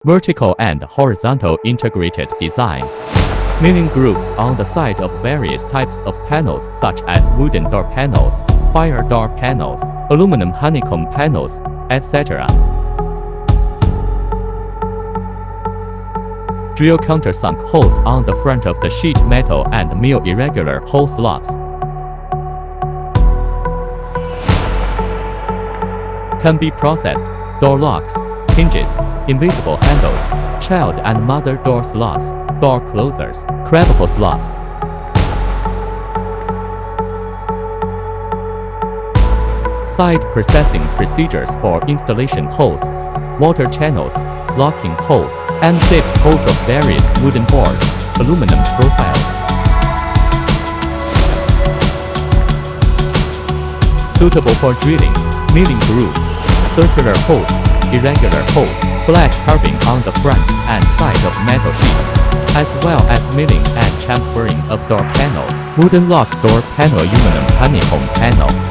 Vertical and horizontal integrated design. Milling grooves on the side of various types of panels such as wooden door panels, fire door panels, aluminum honeycomb panels, etc. Drill countersunk holes on the front of the sheet metal and mill irregular hole slots. Can be processed: door locks, hinges, invisible handles, child and mother door slots, door closers, crabbable slots. Side processing procedures for installation holes, water channels, locking holes, and shaped holes of various wooden boards, aluminum profiles. Suitable for drilling, milling grooves, circular holes, irregular holes, flat carving on the front and side of metal sheets, as well as milling and chamfering of door panels, wooden lock door panel, aluminum honeycomb panel.